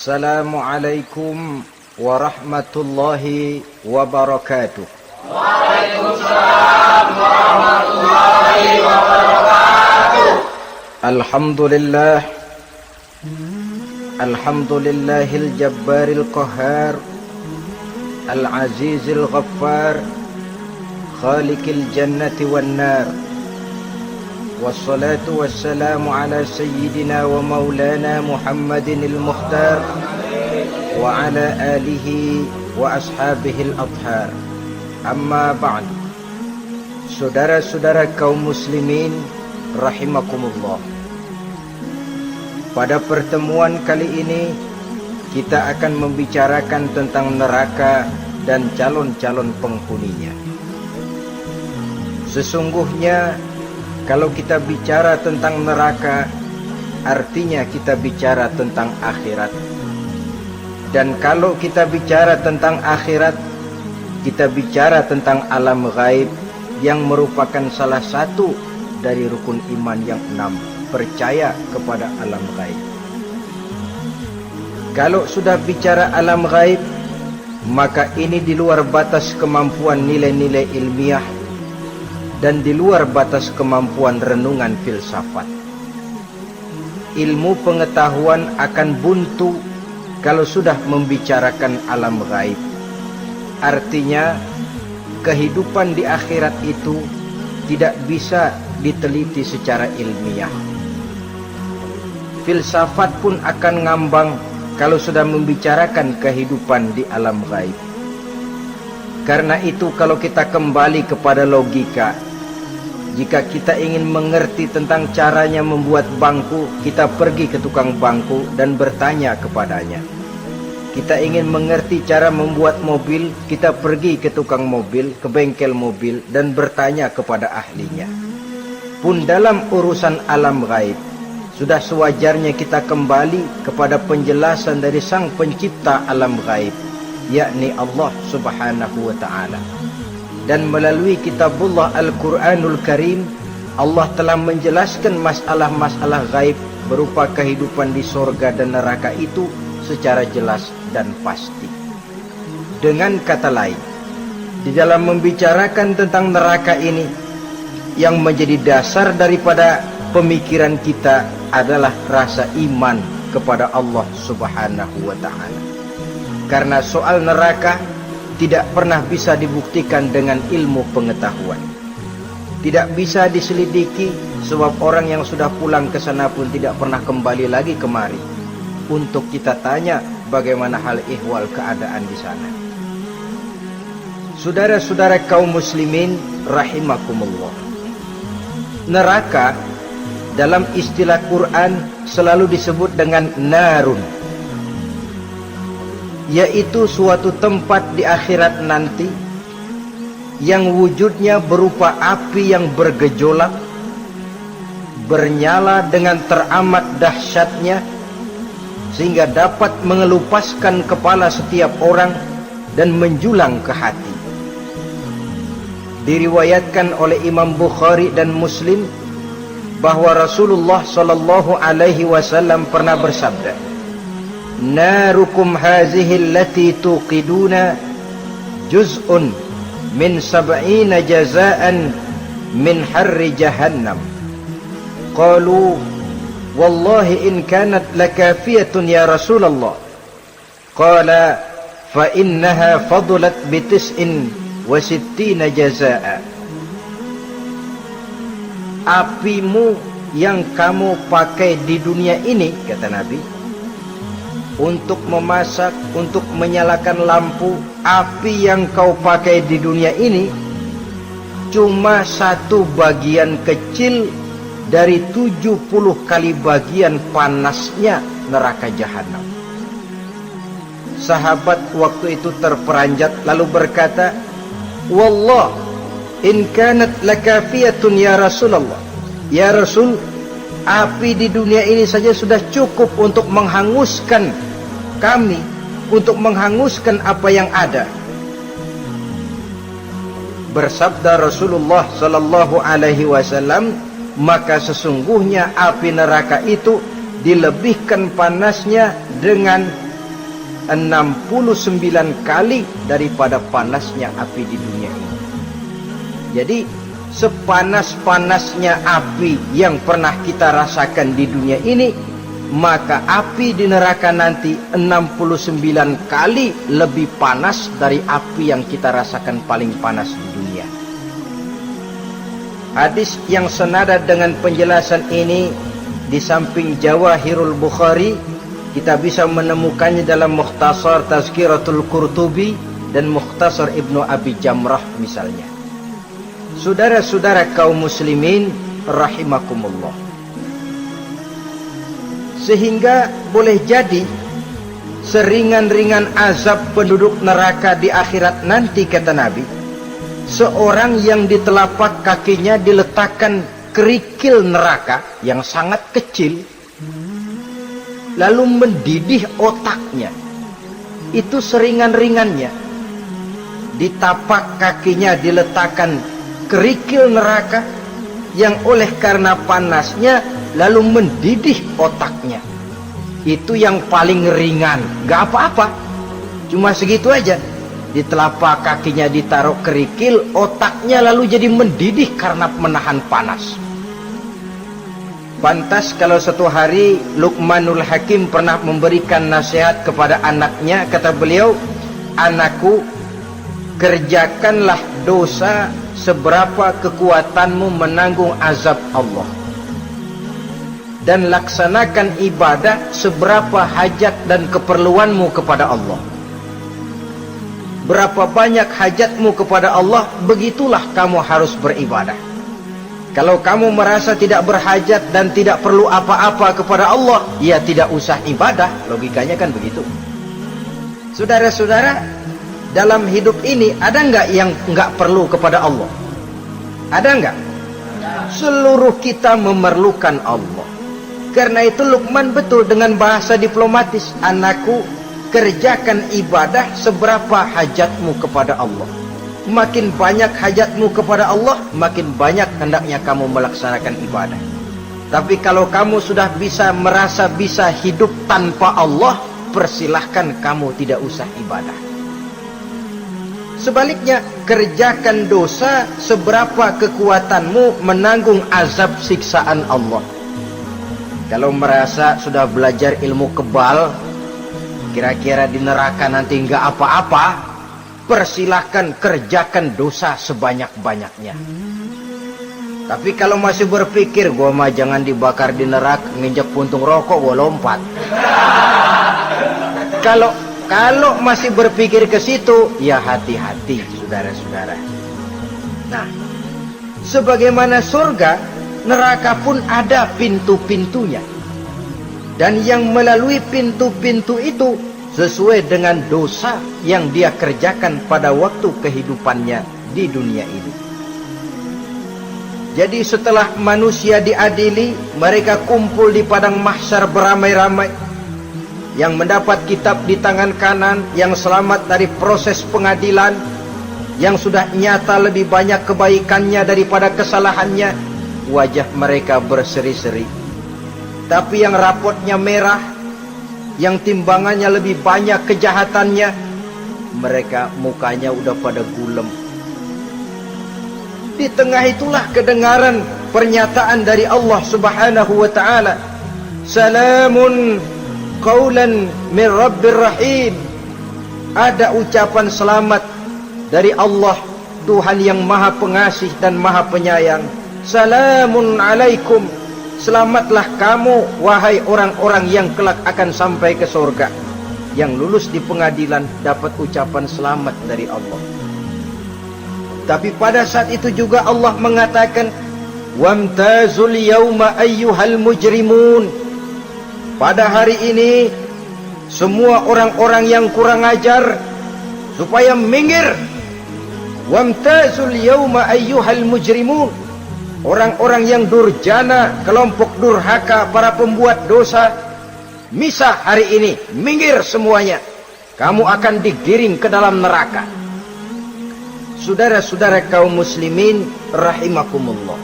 Assalamualaikum warahmatullahi wabarakatuh. Waalaikumsalam warahmatullahi wabarakatuh. Alhamdulillah, alhamdulillahil jabbaril qahhar, al-azizil ghaffar, khaliqil jannati wan nar. Wassalatu wassalamu ala sayyidina wa maulana Muhammadinil Mukhtar wa ala alihi wa ashabihil adhar. Amma ba'du. Saudara-saudara kaum muslimin rahimakumullah. Pada pertemuan kali ini kita akan membicarakan tentang neraka dan calon-calon penghuninya. Sesungguhnya kalau kita bicara tentang neraka, artinya kita bicara tentang akhirat. Dan kalau kita bicara tentang akhirat, kita bicara tentang alam gaib yang merupakan salah satu dari rukun iman yang 6, percaya kepada alam gaib. Kalau sudah bicara alam gaib, maka ini di luar batas kemampuan nilai-nilai ilmiah dan di luar batas kemampuan renungan filsafat. Ilmu pengetahuan akan buntu kalau sudah membicarakan alam gaib. Artinya, kehidupan di akhirat itu tidak bisa diteliti secara ilmiah. Filsafat pun akan ngambang kalau sudah membicarakan kehidupan di alam gaib. Karena itu kalau kita kembali kepada logika, jika kita ingin mengerti tentang caranya membuat bangku, kita pergi ke tukang bangku dan bertanya kepadanya. Kita ingin mengerti cara membuat mobil, kita pergi ke tukang mobil, ke bengkel mobil dan bertanya kepada ahlinya. Pun dalam urusan alam gaib, sudah sewajarnya kita kembali kepada penjelasan dari sang pencipta alam gaib, yakni Allah subhanahu wa ta'ala. Dan melalui kitabullah Al-Quranul Karim, Allah telah menjelaskan masalah-masalah gaib berupa kehidupan di sorga dan neraka itu secara jelas dan pasti. Dengan kata lain, di dalam membicarakan tentang neraka ini, yang menjadi dasar daripada pemikiran kita adalah rasa iman kepada Allah subhanahu wa ta'ala. Karena soal neraka tidak pernah bisa dibuktikan dengan ilmu pengetahuan. Tidak bisa diselidiki sebab orang yang sudah pulang ke sana pun tidak pernah kembali lagi kemari untuk kita tanya bagaimana hal ihwal keadaan di sana. Saudara-saudara kaum muslimin rahimakumullah. Neraka dalam istilah Quran selalu disebut dengan narun, yaitu suatu tempat di akhirat nanti yang wujudnya berupa api yang bergejolak, bernyala dengan teramat dahsyatnya sehingga dapat mengelupaskan kepala setiap orang dan menjulang ke hati. Diriwayatkan oleh Imam Bukhari dan Muslim bahwa Rasulullah sallallahu alaihi wasallam pernah bersabda, "Narukum hazihi allati tuqiduna juz'un min 70 jazaan min harri jahannam." Qalu, "Wallahi in kanat lakafiyatun ya Rasulullah." Qala, "Fa innaha fadlat bi 69 jazaa." Apimu yang kamu pakai di dunia ini, kata Nabi, untuk memasak, untuk menyalakan lampu, api yang kau pakai di dunia ini cuma satu bagian kecil dari 70 kali bagian panasnya neraka jahanam. Sahabat waktu itu terperanjat lalu berkata, "Wallah, in kanat lakafiyatun ya Rasulullah." Ya Rasul, api di dunia ini saja sudah cukup untuk menghanguskan kami, untuk menghanguskan apa yang ada. Bersabda Rasulullah sallallahu alaihi wasallam, maka sesungguhnya api neraka itu dilebihkan panasnya dengan 69 kali daripada panasnya api di dunia ini. Jadi sepanas-panasnya api yang pernah kita rasakan di dunia ini, maka api di neraka nanti 69 kali lebih panas dari api yang kita rasakan paling panas di dunia. Hadis yang senada dengan penjelasan ini di samping Jawahirul Bukhari, kita bisa menemukannya dalam Mukhtasar Tazkiratul Qurtubi dan Mukhtasar Ibnu Abi Jamrah misalnya. Saudara-saudara kaum muslimin rahimakumullah. Sehingga boleh jadi seringan-ringan azab penduduk neraka di akhirat nanti, kata Nabi, seorang yang di telapak kakinya diletakkan kerikil neraka yang sangat kecil, lalu mendidih otaknya. Itu seringan-ringannya. Di tapak kakinya diletakkan kerikil neraka yang oleh karena panasnya lalu mendidih otaknya. Itu yang paling ringan, gak apa-apa, cuma segitu aja. Di telapak kakinya ditaruh kerikil, otaknya lalu jadi mendidih karena menahan panas. Pantas kalau satu hari Luqmanul Hakim pernah memberikan nasihat kepada anaknya, kata beliau, "Anakku, kerjakanlah dosa seberapa kekuatanmu menanggung azab Allah, dan laksanakan ibadah seberapa hajat dan keperluanmu kepada Allah. Berapa banyak hajatmu kepada Allah, begitulah kamu harus beribadah. Kalau kamu merasa tidak berhajat dan tidak perlu apa-apa kepada Allah, ya tidak usah ibadah." Logikanya kan begitu. Saudara-saudara, dalam hidup ini ada nggak yang nggak perlu kepada Allah? Ada nggak? Seluruh kita memerlukan Allah. Karena itu Luqman betul dengan bahasa diplomatis, "Anakku, kerjakan ibadah seberapa hajatmu kepada Allah. Makin banyak hajatmu kepada Allah, makin banyak hendaknya kamu melaksanakan ibadah. Tapi kalau kamu sudah merasa bisa hidup tanpa Allah, persilahkan kamu tidak usah ibadah." Sebaliknya, kerjakan dosa seberapa kekuatanmu menanggung azab siksaan Allah. Kalau merasa sudah belajar ilmu kebal, kira-kira di neraka nanti nggak apa-apa, persilahkan kerjakan dosa sebanyak-banyaknya. Tapi kalau masih berpikir, gua mah jangan dibakar di neraka, nginjek puntung rokok gua lompat. Kalau masih berpikir ke situ, ya hati-hati, saudara-saudara. Nah, sebagaimana surga, neraka pun ada pintu-pintunya. Dan yang melalui pintu-pintu itu sesuai dengan dosa yang dia kerjakan pada waktu kehidupannya di dunia ini. Jadi setelah manusia diadili, mereka kumpul di padang mahsyar beramai-ramai. Yang mendapat kitab di tangan kanan, yang selamat dari proses pengadilan, yang sudah nyata lebih banyak kebaikannya daripada kesalahannya, wajah mereka berseri-seri. Tapi yang rapotnya merah, yang timbangannya lebih banyak kejahatannya, mereka mukanya udah pada gulem. Di tengah itulah kedengaran pernyataan dari Allah Subhanahu wa ta'ala, "Salamun qaulan min Rabbir Rahim." Ada ucapan selamat dari Allah, Tuhan yang Maha Pengasih dan Maha Penyayang. "Salamun alaikum." Selamatlah kamu, wahai orang-orang yang kelak akan sampai ke surga. Yang lulus di pengadilan dapat ucapan selamat dari Allah. Tapi pada saat itu juga Allah mengatakan, "Wamtazul yauma ayyuhal mujrimun." Pada hari ini, semua orang-orang yang kurang ajar supaya minggir. Wamtazul yauma ayyuhal mujrimun. Orang-orang yang durjana, kelompok durhaka, para pembuat dosa, misah hari ini, minggir semuanya. Kamu akan digiring ke dalam neraka. Saudara-saudara kaum muslimin rahimakumullah.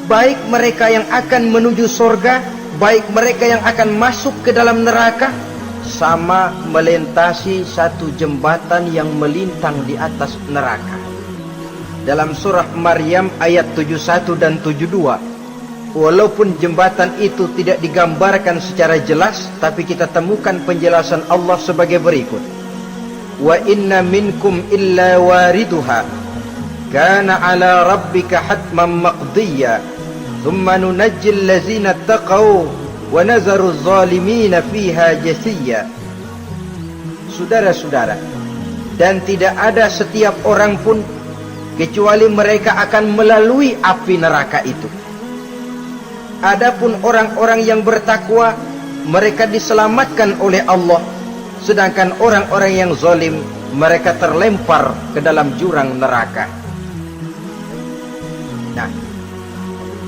Baik mereka yang akan menuju surga, baik mereka yang akan masuk ke dalam neraka, sama melintasi satu jembatan yang melintang di atas neraka. Dalam surah Maryam ayat 71 dan 72, walaupun jembatan itu tidak digambarkan secara jelas, tapi kita temukan penjelasan Allah sebagai berikut. Wa inna minkum illa wariduha kana ala rabbika hatman maqdiyya thumma nunajjil ladzina taqaw wa nazaru zalimina fiha jasiyya. Saudara-saudara, dan tidak ada setiap orang pun kecuali mereka akan melalui api neraka itu. Adapun orang-orang yang bertakwa, mereka diselamatkan oleh Allah, sedangkan orang-orang yang zalim, mereka terlempar ke dalam jurang neraka. Nah,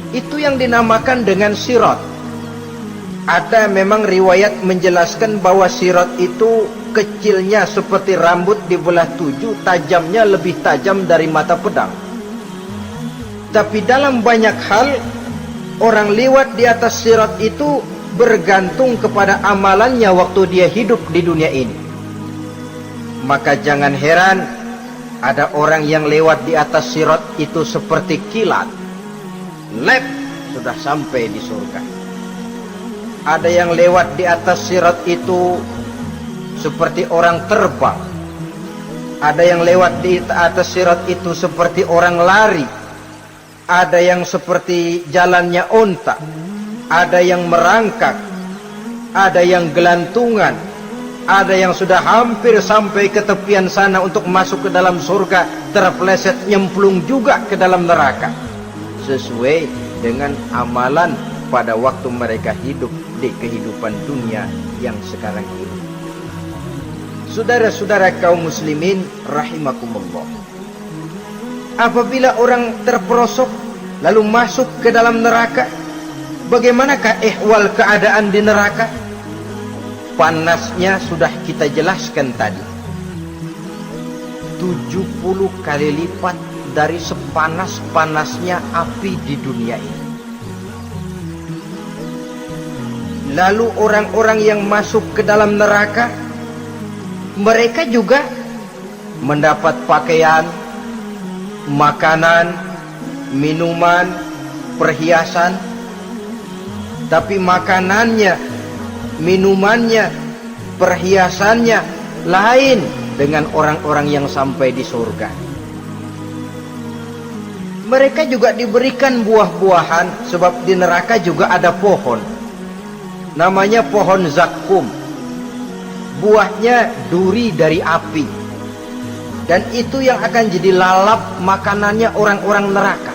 itu yang dinamakan dengan sirat. Ada memang riwayat menjelaskan bahwa sirat itu kecilnya seperti rambut dibelah 7, tajamnya lebih tajam dari mata pedang. Tapi dalam banyak hal, orang lewat di atas sirat itu bergantung kepada amalannya waktu dia hidup di dunia ini. Maka jangan heran ada orang yang lewat di atas sirat itu seperti kilat, lep, sudah sampai di surga. Ada yang lewat di atas sirat itu seperti orang terbang. Ada yang lewat di atas sirat itu seperti orang lari. Ada yang seperti jalannya onta. Ada yang merangkak. Ada yang gelantungan. Ada yang sudah hampir sampai ke tepian sana untuk masuk ke dalam surga, terpeleset nyemplung juga ke dalam neraka, sesuai dengan amalan pada waktu mereka hidup di kehidupan dunia yang sekarang ini. Saudara-saudara kaum muslimin rahimakumullah, apabila orang terperosok lalu masuk ke dalam neraka, bagaimanakah ihwal keadaan di neraka? Panasnya sudah kita jelaskan tadi, 70 kali lipat dari sepanas-panasnya api di dunia ini. Lalu orang-orang yang masuk ke dalam neraka, mereka juga mendapat pakaian, makanan, minuman, perhiasan. Tapi makanannya, minumannya, perhiasannya lain dengan orang-orang yang sampai di surga. Mereka juga diberikan buah-buahan, sebab di neraka juga ada pohon. Namanya pohon zakum. Buahnya duri dari api. Dan itu yang akan jadi lalap makanannya orang-orang neraka.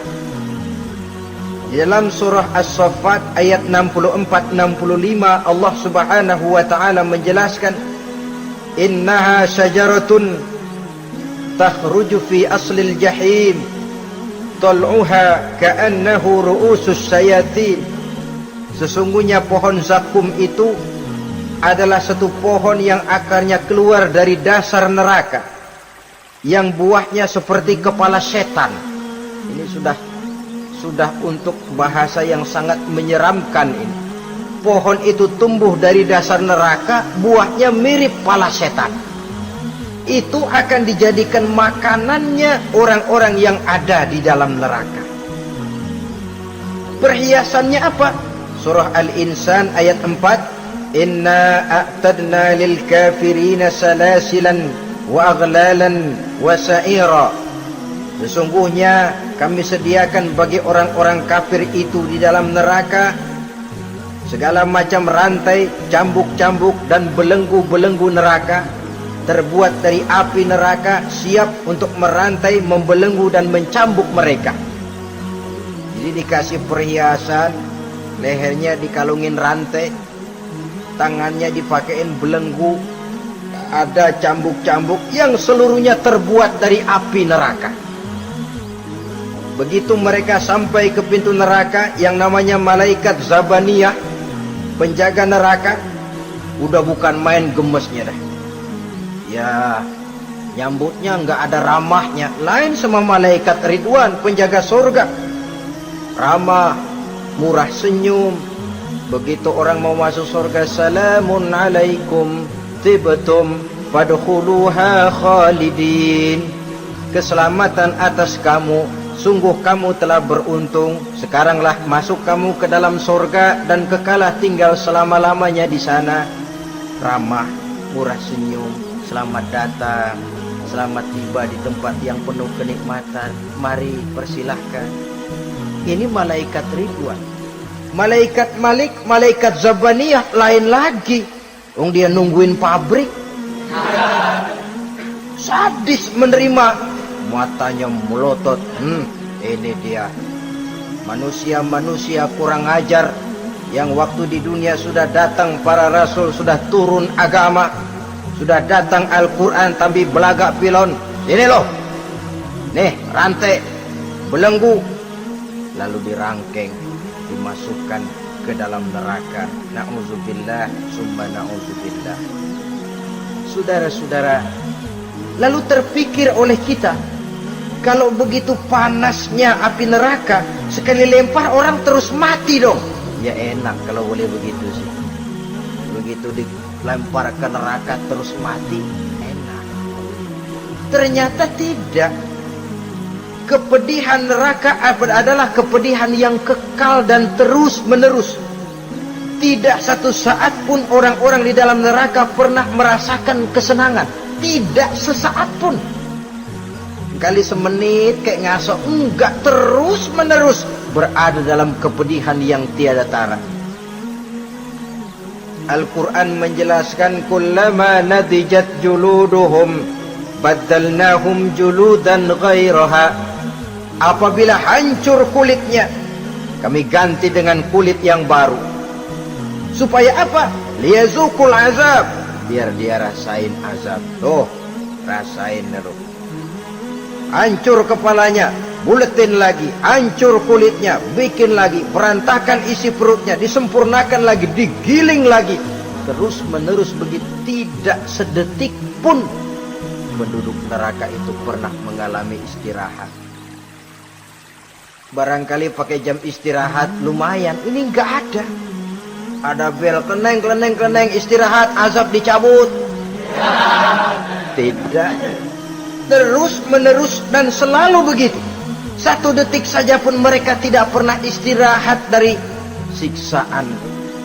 Di dalam surah As-Saffat ayat 64-65 Allah Subhanahu wa taala menjelaskan, innaha syajaratun takhruju fi aslil jahim tal'uha ka'annahu ru'usus sayatin. Sesungguhnya pohon zakum itu adalah satu pohon yang akarnya keluar dari dasar neraka, yang buahnya seperti kepala setan. Ini sudah untuk bahasa yang sangat menyeramkan ini. Pohon itu tumbuh dari dasar neraka, buahnya mirip kepala setan. Itu akan dijadikan makanannya orang-orang yang ada di dalam neraka. Perhiasannya apa? Surah Al-Insan ayat 4, inna a'tadna lil kafirina salasilan wa aghlalan wa sa'ira. Sesungguhnya kami sediakan bagi orang-orang kafir itu di dalam neraka segala macam rantai, cambuk-cambuk dan belenggu-belenggu neraka, terbuat dari api neraka, siap untuk merantai, membelenggu dan mencambuk mereka. Jadi dikasih perhiasan, lehernya dikalungin rantai, tangannya dipakein belenggu, ada cambuk-cambuk yang seluruhnya terbuat dari api neraka. Begitu mereka sampai ke pintu neraka yang namanya malaikat Zabaniyah, penjaga neraka, udah bukan main gemesnya dah. Ya, nyambutnya nggak ada ramahnya, lain sama malaikat Ridwan, penjaga surga. Ramah, murah senyum, Begitu orang mau masuk surga, salamun alaikum tibtum fadkhuluha khalidin. Keselamatan atas kamu, sungguh kamu telah beruntung. Sekaranglah masuk kamu ke dalam surga dan kekalah tinggal selama-lamanya di sana. Ramah, murah senyum, selamat datang, selamat tiba di tempat yang penuh kenikmatan. Mari persilahkan. Ini malaikat Ridwan. Malaikat Malik, malaikat Zabaniyah lain lagi. Dia nungguin pabrik. Sadis menerima. Matanya melotot. Ini dia manusia-manusia kurang ajar yang waktu di dunia sudah datang para rasul, sudah turun agama, sudah datang Al-Quran, tapi belagak pilon. Ini loh, nih rantai, belenggu, lalu dirangkeng, dimasukkan ke dalam neraka. Na'udzubillah, summa na'udzubillah. Saudara-saudara, lalu terpikir oleh kita, kalau begitu panasnya api neraka, sekali lempar orang terus mati dong. Ya enak kalau boleh begitu sih. Begitu dilempar ke neraka terus mati, enak. Ternyata tidak. Kepedihan neraka adalah kepedihan yang kekal dan terus menerus. Tidak satu saat pun orang-orang di dalam neraka pernah merasakan kesenangan. Tidak sesaat pun. Kali semenit kayak ngasok, enggak, terus menerus berada dalam kepedihan yang tiada tara. Al-Quran menjelaskan, kullama nadijat juluduhum baddalnahum juludan ghairaha. Apabila hancur kulitnya, kami ganti dengan kulit yang baru. Supaya apa? Liyazukul azab, biar dia rasain azab. Tuh, rasain dulu. Hancur kepalanya, buletin lagi, hancur kulitnya, bikin lagi, berantakan isi perutnya, disempurnakan lagi, digiling lagi. Terus menerus begitu, tidak sedetik pun penduduk neraka itu pernah mengalami istirahat. Barangkali pakai jam istirahat lumayan, ini enggak ada. Ada bel, keneng, istirahat, azab dicabut. Tidak. Terus menerus dan selalu begitu. Satu detik saja pun mereka tidak pernah istirahat dari siksaan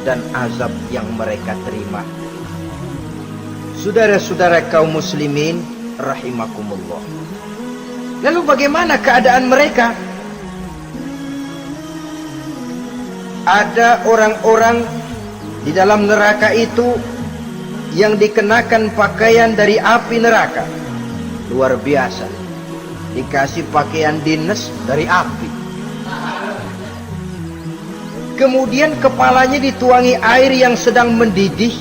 dan azab yang mereka terima. Saudara-saudara kaum muslimin rahimakumullah. Lalu bagaimana keadaan mereka? Ada orang-orang di dalam neraka itu yang dikenakan pakaian dari api neraka. Luar biasa. Dikasih pakaian dinas dari api. Kemudian kepalanya dituangi air yang sedang mendidih,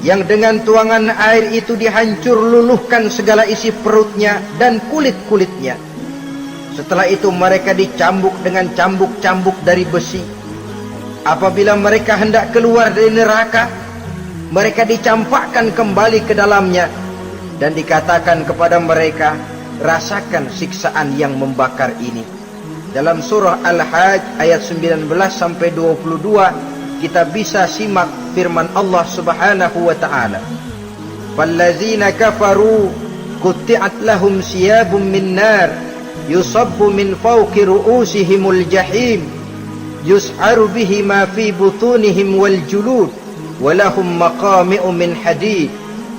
yang dengan tuangan air itu dihancur luluhkan segala isi perutnya dan kulit-kulitnya. Setelah itu mereka dicambuk dengan cambuk-cambuk dari besi. Apabila mereka hendak keluar dari neraka, mereka dicampakkan kembali ke dalamnya. Dan dikatakan kepada mereka, rasakan siksaan yang membakar ini. Dalam surah Al-Hajj ayat 19 sampai 22 kita bisa simak firman Allah Subhanahu wa taala. Fallazina kafaru qutti'at lahum siyabun min nar yusabbu min fawqi ru'usihimul jahim yus'aru bihi ma fi butunihim wal julud wa lahum maqami'u min hadid.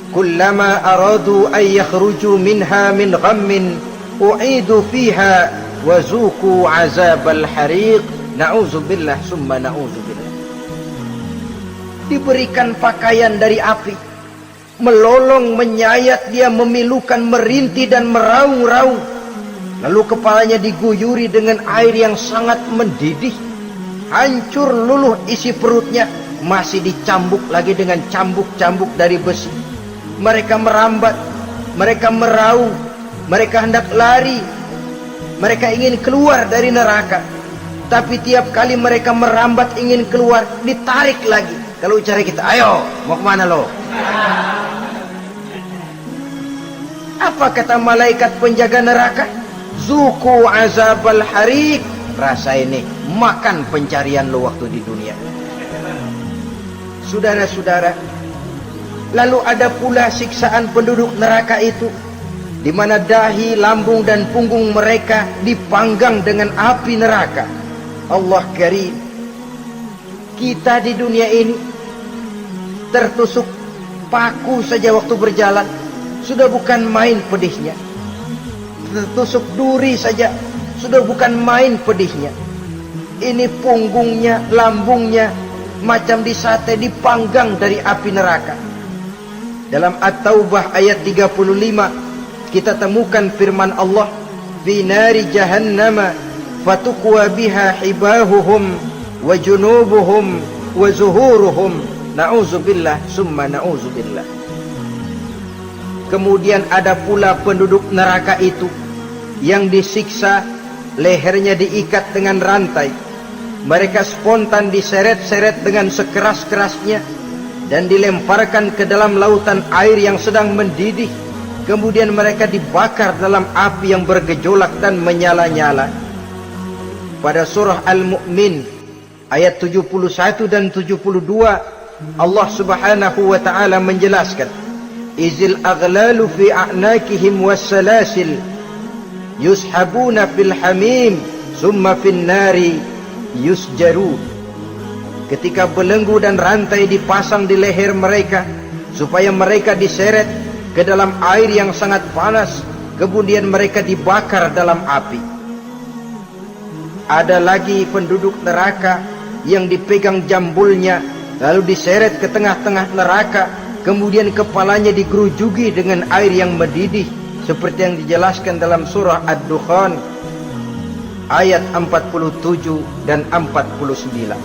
Kullama aradu an yakhruju minha min ghammin u'idu fiha wa zuqu azabal hariq. Na'udzubillah summa na'udzubillah. Diberikan pakaian dari api, melolong, menyayat dia, memilukan, merintih dan meraung-raung. Lalu kepalanya diguyuri dengan air yang sangat mendidih. Hancur luluh isi perutnya, masih dicambuk lagi dengan cambuk-cambuk dari besi. Mereka merambat, mereka meraung, mereka hendak lari, mereka ingin keluar dari neraka. Tapi tiap kali mereka merambat ingin keluar, ditarik lagi. Kalau cara kita, ayo, mau kemana lo? Apa kata malaikat penjaga neraka? Zuku azabal hariq, rasa ini makan pencarian lo waktu di dunia. Saudara-saudara, lalu ada pula siksaan penduduk neraka itu, di mana dahi, lambung dan punggung mereka dipanggang dengan api neraka. Allah Karim, kita di dunia ini tertusuk paku saja waktu berjalan sudah bukan main pedihnya. Tertusuk duri saja sudah bukan main pedihnya. Ini punggungnya, lambungnya macam disate, dipanggang dari api neraka. Dalam At-Taubah ayat 35 kita temukan firman Allah, fi nari jahannama fatukwa biha hibahuhum wa junubuhum wa zuhuruhum, na'udzubillah summa na'udzubillah. Kemudian ada pula penduduk neraka itu yang disiksa, lehernya diikat dengan rantai, mereka spontan diseret-seret dengan sekeras-kerasnya dan dilemparkan ke dalam lautan air yang sedang mendidih. Kemudian mereka dibakar dalam api yang bergejolak dan menyala-nyala. Pada surah Al-Mu'min ayat 71 dan 72 Allah Subhanahu wa taala menjelaskan, izil aghlalu fi a'nakihim wassalasil yushabuna fil hamim summa fin nari yusjarun. Ketika belenggu dan rantai dipasang di leher mereka supaya mereka diseret ke dalam air yang sangat panas, kemudian mereka dibakar dalam api. Ada lagi penduduk neraka yang dipegang jambulnya lalu diseret ke tengah-tengah neraka, kemudian kepalanya digerujuki dengan air yang mendidih seperti yang dijelaskan dalam surah Ad-Dukhan ayat 47 dan 49.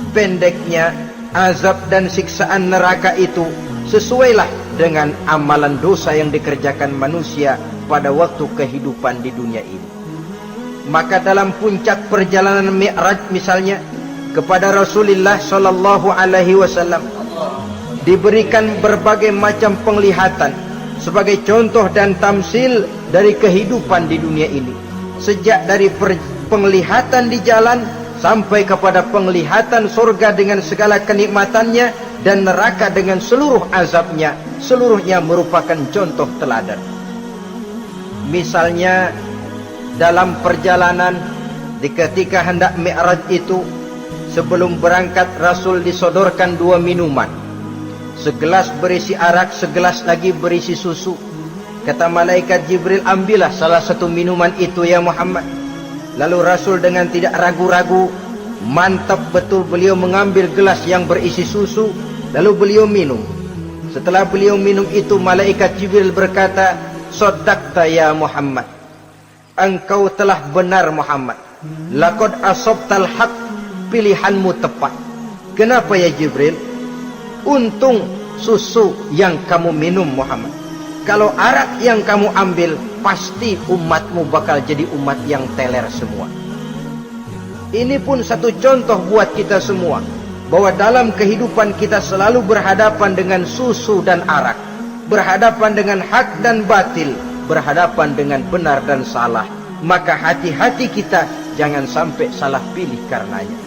Pendeknya, azab dan siksaan neraka itu sesuailah dengan amalan dosa yang dikerjakan manusia pada waktu kehidupan di dunia ini. Maka dalam puncak perjalanan Mi'raj misalnya, kepada Rasulullah sallallahu alaihi wasallam diberikan berbagai macam penglihatan sebagai contoh dan tamsil dari kehidupan di dunia ini. Sejak dari penglihatan di jalan sampai kepada penglihatan surga dengan segala kenikmatannya dan neraka dengan seluruh azabnya, seluruhnya merupakan contoh teladan. Misalnya dalam perjalanan ketika hendak Mi'raj itu, sebelum berangkat Rasul disodorkan dua minuman, segelas berisi arak, segelas lagi berisi susu. Kata malaikat Jibril, ambillah salah satu minuman itu ya Muhammad. Lalu Rasul dengan tidak ragu-ragu, mantap betul beliau mengambil gelas yang berisi susu, lalu beliau minum. Setelah beliau minum itu, malaikat Jibril berkata, "Shaddaqta ya Muhammad, engkau telah benar Muhammad. Laqad asabtal haq, pilihanmu tepat." Kenapa ya Jibril? Untung susu yang kamu minum Muhammad. Kalau arak yang kamu ambil, pasti umatmu bakal jadi umat yang teler semua. Ini pun satu contoh buat kita semua, bahwa dalam kehidupan kita selalu berhadapan dengan susu dan arak, berhadapan dengan hak dan batil, berhadapan dengan benar dan salah. Maka hati-hati kita jangan sampai salah pilih karenanya.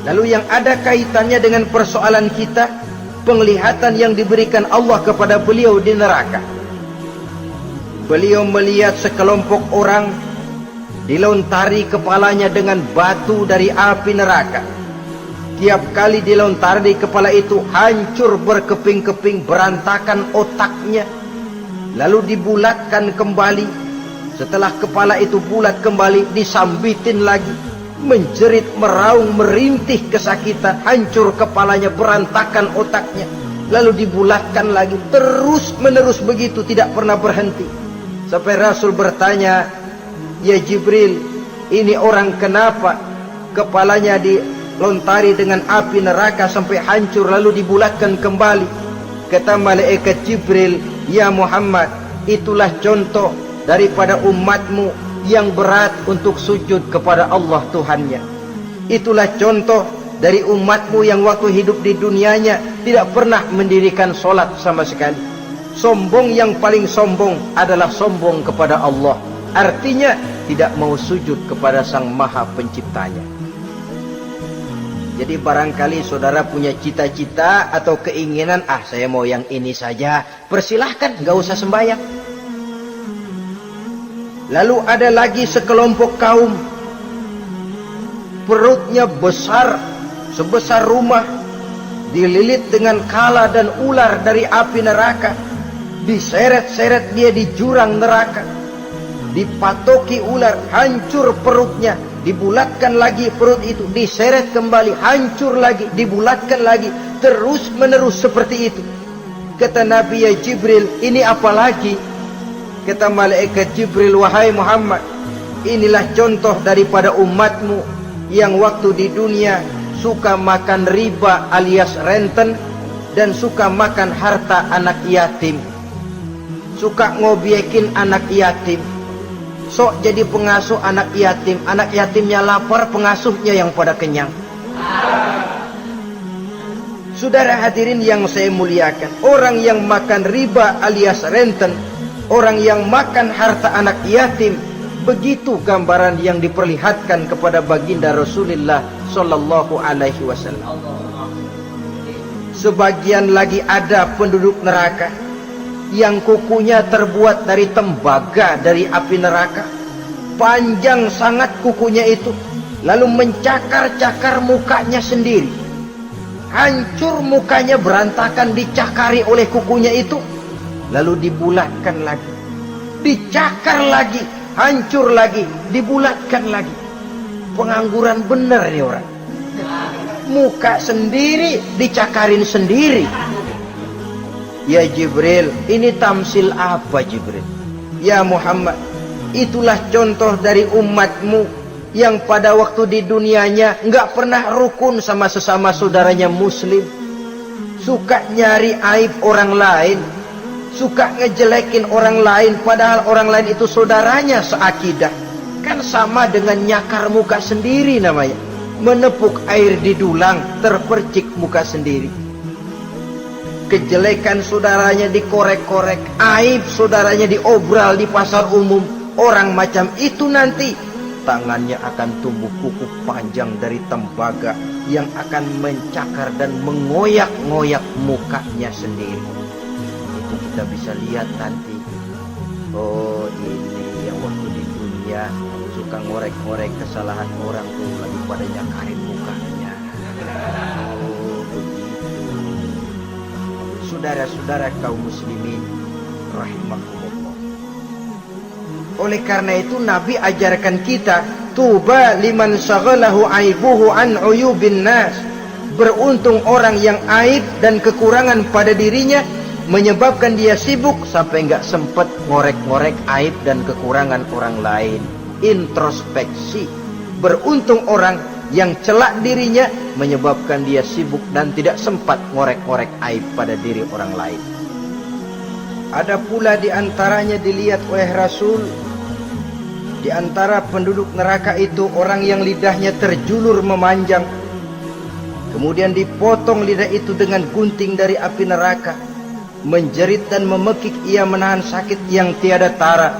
Lalu yang ada kaitannya dengan persoalan kita, penglihatan yang diberikan Allah kepada beliau di neraka. Beliau melihat sekelompok orang dilontari kepalanya dengan batu dari api neraka. Tiap kali dilontari kepala itu hancur berkeping-keping, berantakan otaknya, lalu dibulatkan kembali. Setelah kepala itu bulat kembali, disambitin lagi, menjerit, meraung, merintih kesakitan, hancur kepalanya, berantakan otaknya, lalu dibulatkan lagi, terus menerus begitu, tidak pernah berhenti. Sampai Rasul bertanya, "Ya Jibril, ini orang kenapa kepalanya dilontari dengan api neraka sampai hancur lalu dibulatkan kembali?" Kata malaikat Jibril, "Ya Muhammad, itulah contoh daripada umatmu yang berat untuk sujud kepada Allah Tuhannya. Itulah contoh dari umatmu yang waktu hidup di dunianya tidak pernah mendirikan solat sama sekali. Sombong yang paling sombong adalah sombong kepada Allah. Artinya tidak mau sujud kepada Sang Maha Penciptanya. Jadi barangkali saudara punya cita-cita atau keinginan, saya mau yang ini saja, persilahkan, gak usah sembahyang. Lalu ada lagi sekelompok kaum, perutnya besar, sebesar rumah, dililit dengan kala dan ular dari api neraka, diseret-seret dia di jurang neraka, dipatoki ular, hancur perutnya, dibulatkan lagi perut itu, diseret kembali, hancur lagi, dibulatkan lagi, terus menerus seperti itu. Kata Nabi, ya Jibril, ini apa lagi? Kata malaikat Jibril, wahai Muhammad, inilah contoh daripada umatmu yang waktu di dunia suka makan riba alias renten, dan suka makan harta anak yatim, suka ngobyekin anak yatim, sok jadi pengasuh anak yatimnya lapar, pengasuhnya yang pada kenyang. Saudara hadirin yang saya muliakan, orang yang makan riba alias renten, orang yang makan harta anak yatim, begitu gambaran yang diperlihatkan kepada baginda Rasulullah sallallahu alaihi wasallam. Sebagian lagi ada penduduk neraka yang kukunya terbuat dari tembaga dari api neraka, panjang sangat kukunya itu, lalu mencakar-cakar mukanya sendiri, hancur mukanya berantakan, dicakari oleh kukunya itu, lalu dibulatkan lagi, dicakar lagi, hancur lagi, dibulatkan lagi. Pengangguran bener nih orang, muka sendiri dicakarin sendiri. Ya Jibril, ini tamsil apa Jibril? Ya Muhammad, itulah contoh dari umatmu yang pada waktu di dunianya nggak pernah rukun sama sesama saudaranya muslim, suka nyari aib orang lain, suka ngejelekin orang lain, padahal orang lain itu saudaranya seakidah. Kan sama dengan nyakar muka sendiri namanya, menepuk air di dulang, terpercik muka sendiri. Kejelekan saudaranya dikorek-korek, aib saudaranya diobral di pasar umum. Orang macam itu nanti tangannya akan tumbuh kuku panjang dari tembaga yang akan mencakar dan mengoyak-ngoyak mukanya sendiri. Itu kita bisa lihat nanti. Oh, ini yang waktu di dunia suka ngorek-ngorek kesalahan orang tuh, lagi pada nyakarin mukanya. Saudara-saudara kaum muslimin rahimakumullah. Oleh karena itu Nabi ajarkan kita, tuba liman syaghalahu aibuhu an uyubin nas. Beruntung orang yang aib dan kekurangan pada dirinya menyebabkan dia sibuk sampai enggak sempat ngorek-ngorek aib dan kekurangan orang lain. Introspeksi. Beruntung orang yang celak dirinya menyebabkan dia sibuk dan tidak sempat ngorek-ngorek aib pada diri orang lain. Ada pula di antaranya dilihat oleh Rasul, di antara penduduk neraka itu orang yang lidahnya terjulur memanjang, kemudian dipotong lidah itu dengan gunting dari api neraka, menjerit dan memekik ia menahan sakit yang tiada tara,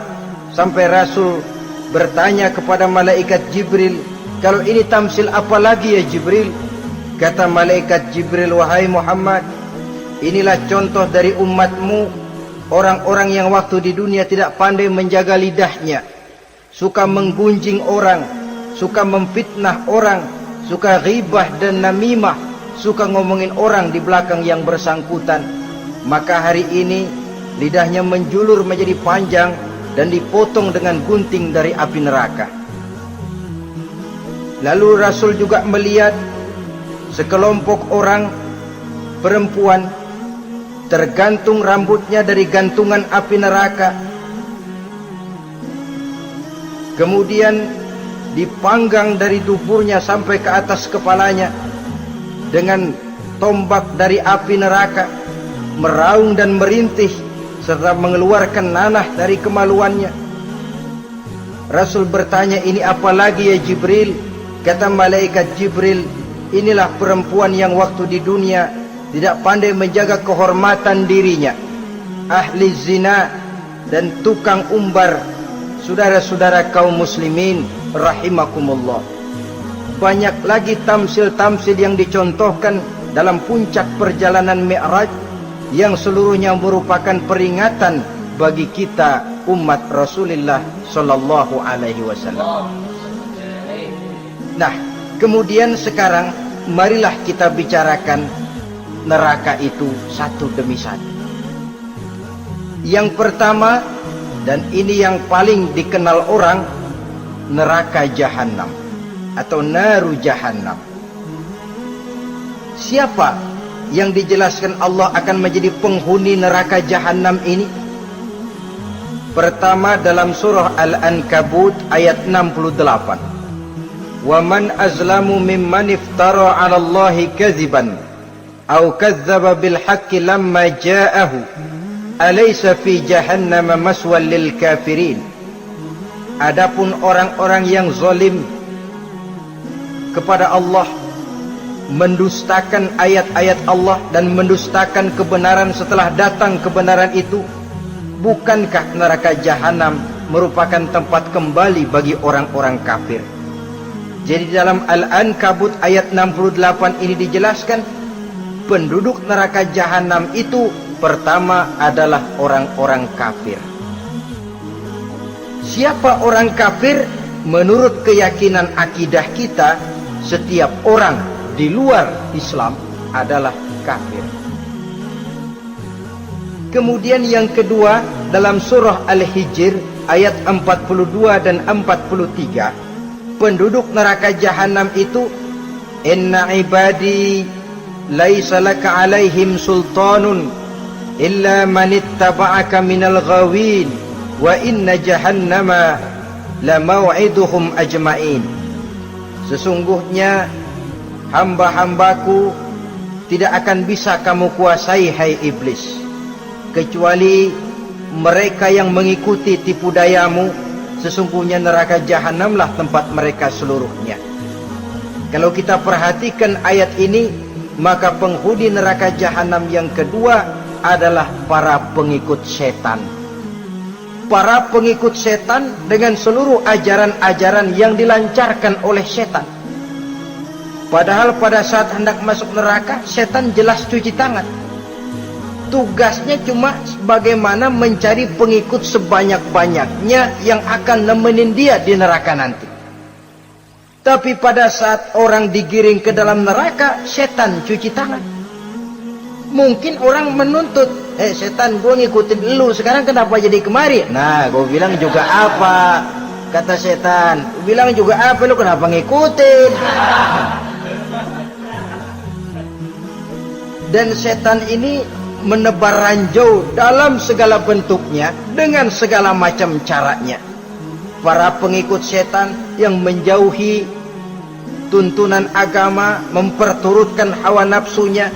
sampai Rasul bertanya kepada malaikat Jibril, kalau ini tamsil apa lagi ya Jibril? Kata malaikat Jibril, wahai Muhammad, inilah contoh dari umatmu, orang-orang yang waktu di dunia tidak pandai menjaga lidahnya, suka menggunjing orang, suka memfitnah orang, suka ghibah dan namimah, suka ngomongin orang di belakang yang bersangkutan. Maka hari ini lidahnya menjulur menjadi panjang dan dipotong dengan gunting dari api neraka. Lalu Rasul juga melihat sekelompok orang perempuan tergantung rambutnya dari gantungan api neraka, kemudian dipanggang dari duburnya sampai ke atas kepalanya dengan tombak dari api neraka, meraung dan merintih serta mengeluarkan nanah dari kemaluannya. Rasul bertanya, ini apa lagi ya Jibril? Kata malaikat Jibril, inilah perempuan yang waktu di dunia tidak pandai menjaga kehormatan dirinya, ahli zina dan tukang umbar, saudara-saudara kaum muslimin rahimakumullah, banyak lagi tamsil-tamsil yang dicontohkan dalam puncak perjalanan Mi'raj yang seluruhnya merupakan peringatan bagi kita umat Rasulullah sallallahu alaihi wasallam. Nah, kemudian sekarang marilah kita bicarakan neraka itu satu demi satu. Yang pertama, dan ini yang paling dikenal orang, neraka Jahannam atau naru Jahannam. Siapa yang dijelaskan Allah akan menjadi penghuni neraka Jahannam ini? Pertama dalam surah Al-Ankabut ayat 68. Wa man azlamu mimman iftara 'ala Allahi kadziban aw kadzdzaba bil haqqi lamma ja'ahu alaysa fi jahannam maswal lil kafirin. Adapun orang-orang yang zalim kepada Allah, mendustakan ayat-ayat Allah dan mendustakan kebenaran setelah datang kebenaran itu, bukankah neraka Jahannam merupakan tempat kembali bagi orang-orang kafir? Jadi dalam Al-Ankabut ayat 68 ini dijelaskan, penduduk neraka Jahannam itu pertama adalah orang-orang kafir. Siapa orang kafir? Menurut keyakinan akidah kita, setiap orang di luar Islam adalah kafir. Kemudian yang kedua dalam surah Al-Hijr ayat 42 dan 43, penduduk neraka Jahannam itu, inna ibadi laisa laka alaihim sultanun illa man ittaba'aka minal ghawin wa inna jahannama la maw'iduhum ajma'in. Sesungguhnya hamba-hambaku tidak akan bisa kamu kuasai, hai iblis, kecuali mereka yang mengikuti tipu dayamu. Sesungguhnya neraka Jahannamlah tempat mereka seluruhnya. Kalau kita perhatikan ayat ini, maka penghuni neraka Jahannam yang kedua adalah para pengikut setan. Para pengikut setan dengan seluruh ajaran-ajaran yang dilancarkan oleh setan. Padahal pada saat hendak masuk neraka, setan jelas cuci tangan. Tugasnya cuma bagaimana mencari pengikut sebanyak-banyaknya yang akan nemenin dia di neraka nanti. Tapi pada saat orang digiring ke dalam neraka, setan cuci tangan. Mungkin orang menuntut, setan, gue ngikutin lu, sekarang kenapa jadi kemari? Nah, gue bilang juga apa? Kata setan, gue bilang juga apa, lu kenapa ngikutin? Dan setan ini menebar ranjau dalam segala bentuknya, dengan segala macam caranya. Para pengikut setan yang menjauhi tuntunan agama, memperturutkan hawa nafsunya.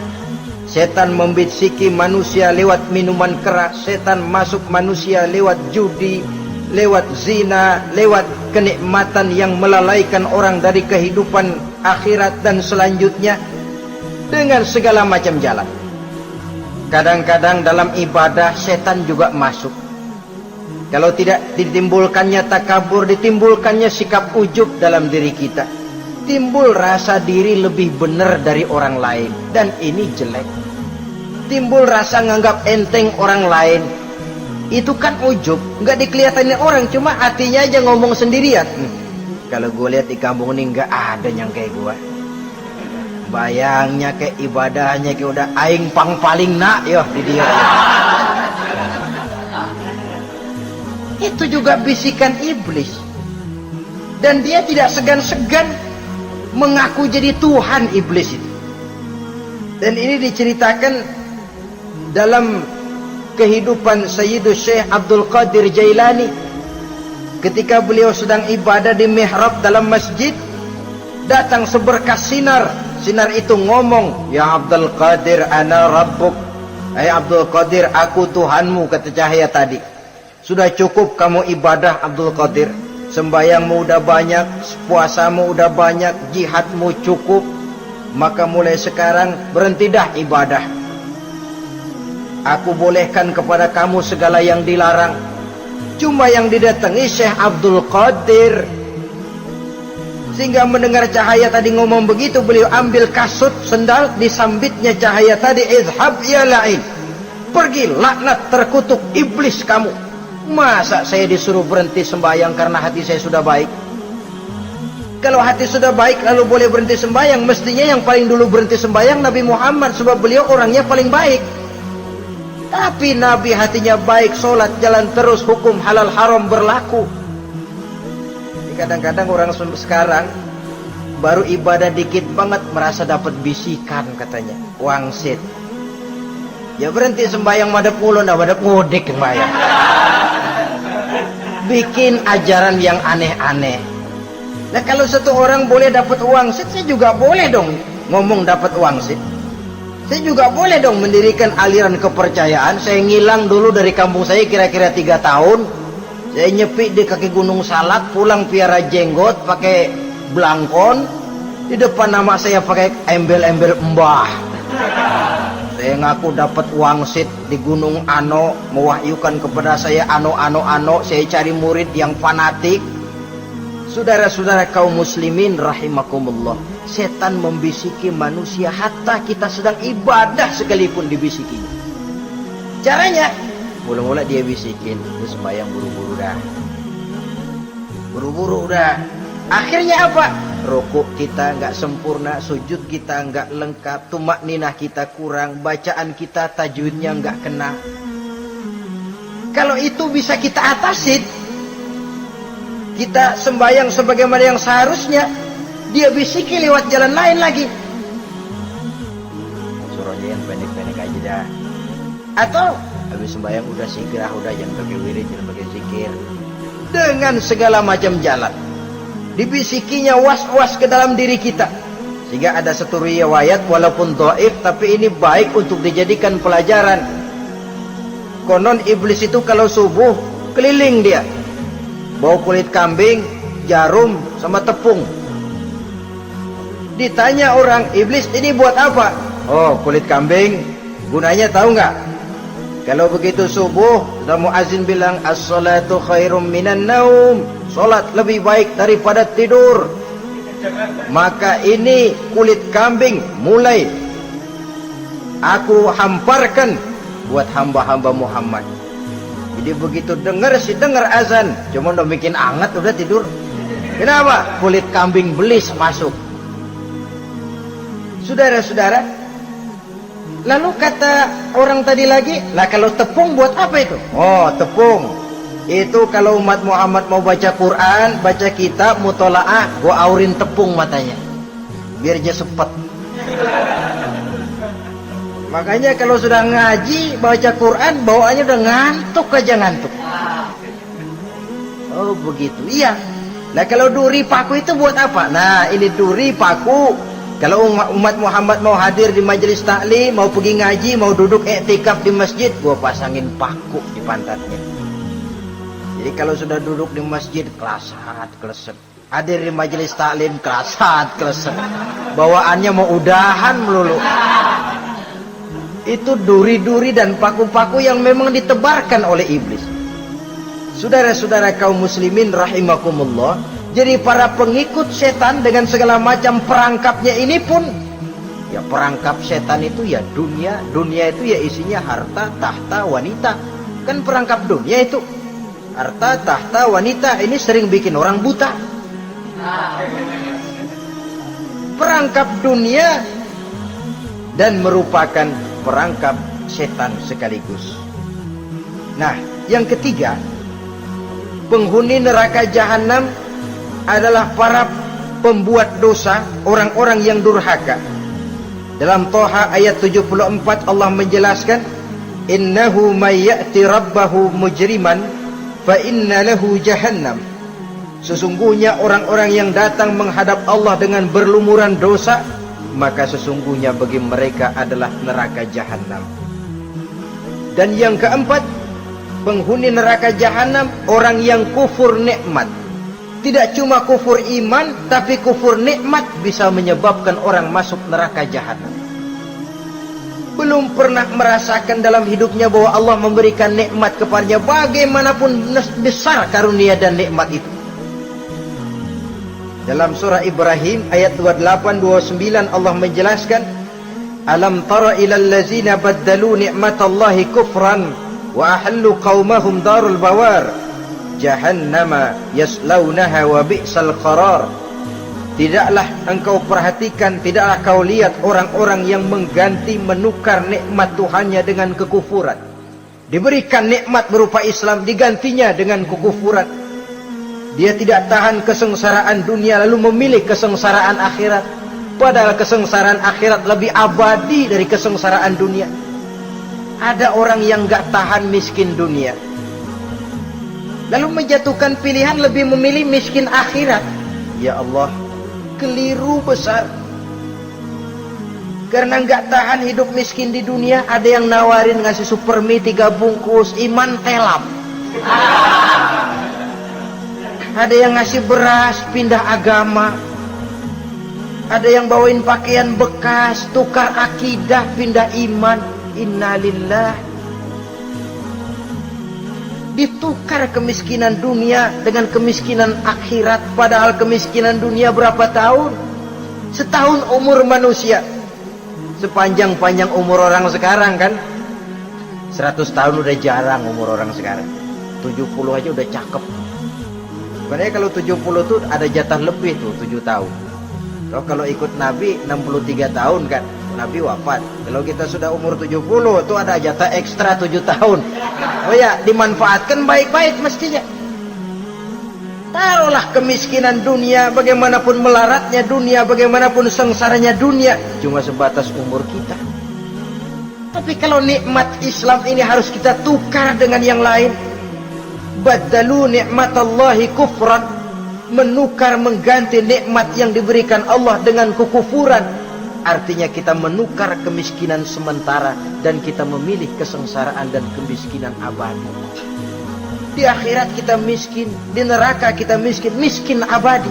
Setan membisiki manusia lewat minuman keras, setan masuk manusia lewat judi, lewat zina, lewat kenikmatan yang melalaikan orang dari kehidupan akhirat dan selanjutnya, dengan segala macam jalan. Kadang-kadang dalam ibadah setan juga masuk. Kalau tidak ditimbulkannya takabur, ditimbulkannya sikap ujub dalam diri kita. Timbul rasa diri lebih benar dari orang lain, dan ini jelek. Timbul rasa nganggap enteng orang lain, itu kan ujub, nggak dikelihatanin orang, cuma hatinya aja ngomong sendirian. Kalau gue lihat di kampung ini nggak ada yang kayak gue. Bayangnya kayak ibadahnya kayak udah aing pang paling nak yo di dia. Itu juga bisikan iblis. Dan dia tidak segan-segan mengaku jadi Tuhan, iblis itu. Dan ini diceritakan dalam kehidupan Sayyidus Syekh Abdul Qadir Jailani. Ketika beliau sedang ibadah di mihrab dalam masjid, datang seberkas sinar. Sinar itu ngomong, ya Abdul Qadir ana rabbuk. Hai Abdul Qadir, aku Tuhanmu, kata cahaya tadi. Sudah cukup kamu ibadah Abdul Qadir. Sembayangmu udah banyak, puasamu udah banyak, jihadmu cukup. Maka mulai sekarang berhenti dah ibadah. Aku bolehkan kepada kamu segala yang dilarang. Cuma yang didatangi Syekh Abdul Qadir. Sehingga mendengar cahaya tadi ngomong begitu, beliau ambil kasut sendal, disambitnya cahaya tadi, izhab ya la'in, pergi laknat terkutuk iblis kamu. Masa saya disuruh berhenti sembahyang karena hati saya sudah baik? Kalau hati sudah baik lalu boleh berhenti sembahyang, mestinya yang paling dulu berhenti sembahyang Nabi Muhammad, sebab beliau orangnya paling baik. Tapi Nabi hatinya baik, sholat jalan terus, hukum halal haram berlaku. Kadang-kadang orang sekarang baru ibadah dikit banget merasa dapat bisikan katanya, wangsit. Ya berhenti sembahyang madep mulu, ndak madep ngodik sembahyang. Bikin ajaran yang aneh-aneh. Nah kalau satu orang boleh dapat wangsit, saya juga boleh dong ngomong dapat wangsit. Saya juga boleh dong mendirikan aliran kepercayaan. Saya ngilang dulu dari kampung saya kira-kira 3 tahun. Saya nyepi di kaki Gunung Salak, pulang piara jenggot, pakai belangkon. Di depan nama saya pakai embel-embel mbah. Saya ngaku dapat wangsit di Gunung Ano, mewahyukan kepada saya ano. Saya cari murid yang fanatik. Saudara-saudara kaum muslimin rahimakumullah, setan membisiki manusia hatta kita sedang ibadah sekalipun dibisikinya. Caranya, mula-mula dia bisikin, terus sembahyang buru-buru dah. Buru-buru dah. Akhirnya apa? Rukuk kita nggak sempurna, sujud kita nggak lengkap, tumak ninah kita kurang, bacaan kita tajwidnya nggak kena. Kalau itu bisa kita atasin, kita sembahyang sebagaimana yang seharusnya, dia bisiki lewat jalan lain lagi. Suruhnya yang pendek-pendek aja dah. Atau habis sembahyang udah sigrah, udah jangan pakai wirid, jangan pakai zikir. Dengan segala macam jalan dibisikinya was-was ke dalam diri kita. Sehingga ada satu riwayat walaupun dhaif, tapi ini baik untuk dijadikan pelajaran. Konon iblis itu kalau subuh keliling dia, bawa kulit kambing, jarum, sama tepung. Ditanya orang, iblis ini buat apa? Oh, kulit kambing. Gunanya tahu nggak? Kalau begitu subuh, sudah muazin bilang, as-salatu khairum minan naum. Salat lebih baik daripada tidur. Maka ini kulit kambing mulai aku hamparkan buat hamba-hamba Muhammad. Jadi begitu dengar azan, cuma udah bikin anget udah tidur. Kenapa? Kulit kambing belis masuk. Saudara-saudara, lalu kata orang tadi lagi, lah kalau tepung buat apa itu? Oh, tepung itu kalau umat Muhammad mau baca Quran, baca kitab, mutolaah, gua aurin tepung matanya biar dia sepet. Makanya kalau sudah ngaji, baca Quran, bawaannya udah ngantuk aja ngantuk. Oh begitu, iya. Nah kalau duri paku itu buat apa? Nah ini duri paku. Kalau umat Muhammad mau hadir di majelis taklim, mau pergi ngaji, mau duduk iktikaf di masjid, gua pasangin paku di pantatnya. Jadi kalau sudah duduk di masjid, kelasat, kleset. Hadir di majelis taklim, kelasat, kleset. Bawaannya mau udahan melulu. Itu duri-duri dan paku-paku yang memang ditebarkan oleh iblis. Saudara-saudara kaum muslimin rahimakumullah, jadi para pengikut setan dengan segala macam perangkapnya ini pun, ya perangkap setan itu ya dunia. Dunia itu ya isinya harta, tahta, wanita. Kan perangkap dunia itu harta, tahta, wanita. Ini sering bikin orang buta. Perangkap dunia dan merupakan perangkap setan sekaligus. Nah, yang ketiga, penghuni neraka jahanam adalah para pembuat dosa, orang-orang yang durhaka. Dalam Thaha ayat 74 Allah menjelaskan, innahu may ya'ti rabbahu mujriman fa inna lahu jahannam. Sesungguhnya orang-orang yang datang menghadap Allah dengan berlumuran dosa, maka sesungguhnya bagi mereka adalah neraka jahanam. Dan yang keempat, penghuni neraka jahanam orang yang kufur nikmat. Tidak cuma kufur iman, tapi kufur nikmat bisa menyebabkan orang masuk neraka jahanam. belum pernah merasakan dalam hidupnya bahwa Allah memberikan nikmat kepadanya, bagaimanapun besar karunia dan nikmat itu. Dalam surah Ibrahim ayat 28-29 Allah menjelaskan, alam tara ilal ladzina baddalu ni'matallahi kufran wa ahallu qaumahum darul bawar jahannama yaslaunaha wa bi'sal qarar. Tidaklah engkau perhatikan, tidaklah kau lihat orang-orang yang mengganti, menukar nikmat Tuhannya dengan kekufuran. Diberikan nikmat berupa Islam, digantinya dengan kekufuran. Dia tidak tahan kesengsaraan dunia lalu memilih kesengsaraan akhirat. Padahal kesengsaraan akhirat lebih abadi dari kesengsaraan dunia. Ada orang yang gak tahan miskin dunia, lalu menjatuhkan pilihan lebih memilih miskin akhirat. Ya Allah, keliru besar. Karena nggak tahan hidup miskin di dunia, ada yang nawarin ngasih supermi 3 bungkus, iman telap. Ada yang ngasih beras, pindah agama. Ada yang bawain pakaian bekas, tukar akidah, pindah iman. Innalillah. Ditukar kemiskinan dunia dengan kemiskinan akhirat. Padahal kemiskinan dunia berapa tahun? Setahun umur manusia. Sepanjang-panjang umur orang sekarang kan. 100 tahun udah jarang umur orang sekarang. 70 aja udah cakep. Sebenarnya kalau 70 tuh ada jatah lebih tuh, 7 tahun. Kalau ikut Nabi 63 tahun kan, Nabi wafat. Kalau kita sudah umur 70 tuh ada jatah ekstra 7 tahun. Oh ya, dimanfaatkan baik-baik mestinya. Taruhlah kemiskinan dunia, bagaimanapun melaratnya dunia, bagaimanapun sengsaranya dunia, cuma sebatas umur kita. Tapi kalau nikmat Islam ini harus kita tukar dengan yang lain. Baddalu ni'matallahi kufran, menukar, mengganti nikmat yang diberikan Allah dengan kekufuran. Artinya kita menukar kemiskinan sementara dan kita memilih kesengsaraan dan kemiskinan abadi. Di akhirat kita miskin, di neraka kita miskin, miskin abadi.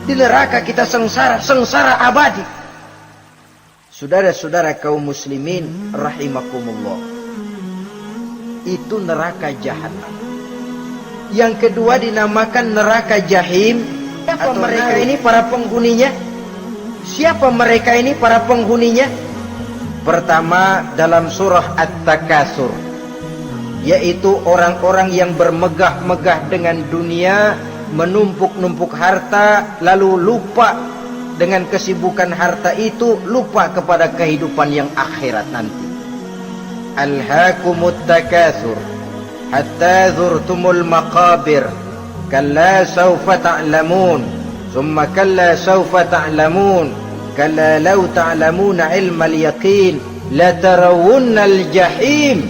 Di neraka kita sengsara, sengsara abadi. Saudara-saudara kaum muslimin rahimakumullah, itu neraka jahanam. Yang kedua dinamakan neraka jahim. Siapa mereka ini para penghuninya? Siapa mereka ini para penghuninya? Pertama dalam surah At-Takasur, yaitu orang-orang yang bermegah-megah dengan dunia, menumpuk-numpuk harta, lalu lupa dengan kesibukan harta itu, lupa kepada kehidupan yang akhirat nanti. Alhaakumut takasur hatta zurtumul maqabir kalla sawfa ta'lamun thumma kalla sawfa ta'lamun kalla law ta'lamuna ilmal yaqin la tarawunnal jahim.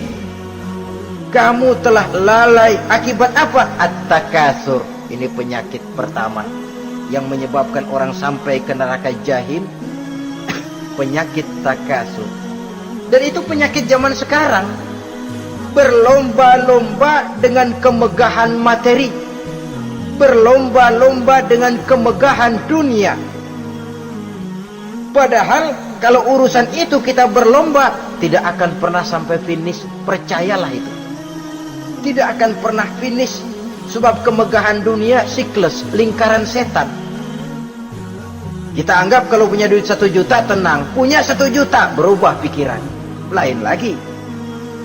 Kamu telah lalai akibat apa? At-takasur. Ini penyakit pertama yang menyebabkan orang sampai ke neraka jahim. Penyakit takasur. Dan itu penyakit zaman sekarang. Berlomba-lomba dengan kemegahan materi, berlomba-lomba dengan kemegahan dunia. Padahal kalau urusan itu kita berlomba, tidak akan pernah sampai finish. Percayalah itu, tidak akan pernah finish. Sebab kemegahan dunia siklus, lingkaran setan. Kita anggap kalau punya duit 1 juta tenang, punya 1 juta berubah pikiran, lain lagi.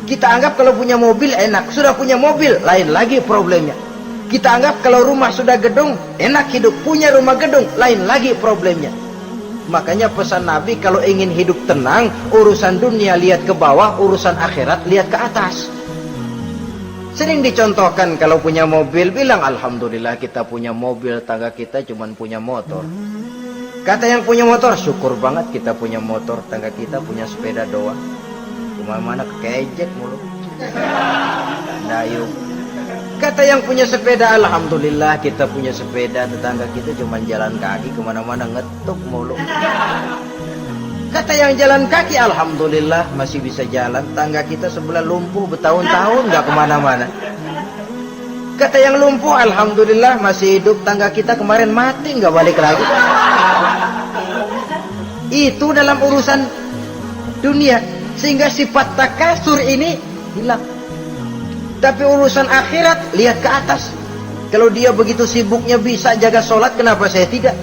Kita anggap kalau punya mobil enak, sudah punya mobil, lain lagi problemnya. Kita anggap kalau rumah sudah gedung, enak hidup, punya rumah gedung, lain lagi problemnya. Makanya pesan Nabi, kalau ingin hidup tenang, urusan dunia lihat ke bawah, urusan akhirat lihat ke atas. Sering dicontohkan kalau punya mobil, bilang alhamdulillah kita punya mobil, tangga kita cuma punya motor. Kata yang punya motor, syukur banget kita punya motor, tangga kita punya sepeda doang. Kemana-mana kejek mulu. Dayung. Kata yang punya sepeda, alhamdulillah kita punya sepeda, tetangga kita cuma jalan kaki, kemana-mana ngetuk mulu. Kata yang jalan kaki, alhamdulillah masih bisa jalan, tangga kita sebelah lumpuh bertahun-tahun gak kemana-mana. Kata yang lumpuh, alhamdulillah masih hidup, tangga kita kemarin mati gak balik lagi. Itu dalam urusan dunia. Sehingga sifat takasur ini hilang. Tapi urusan akhirat, lihat ke atas. Kalau dia begitu sibuknya bisa jaga sholat, kenapa saya tidak?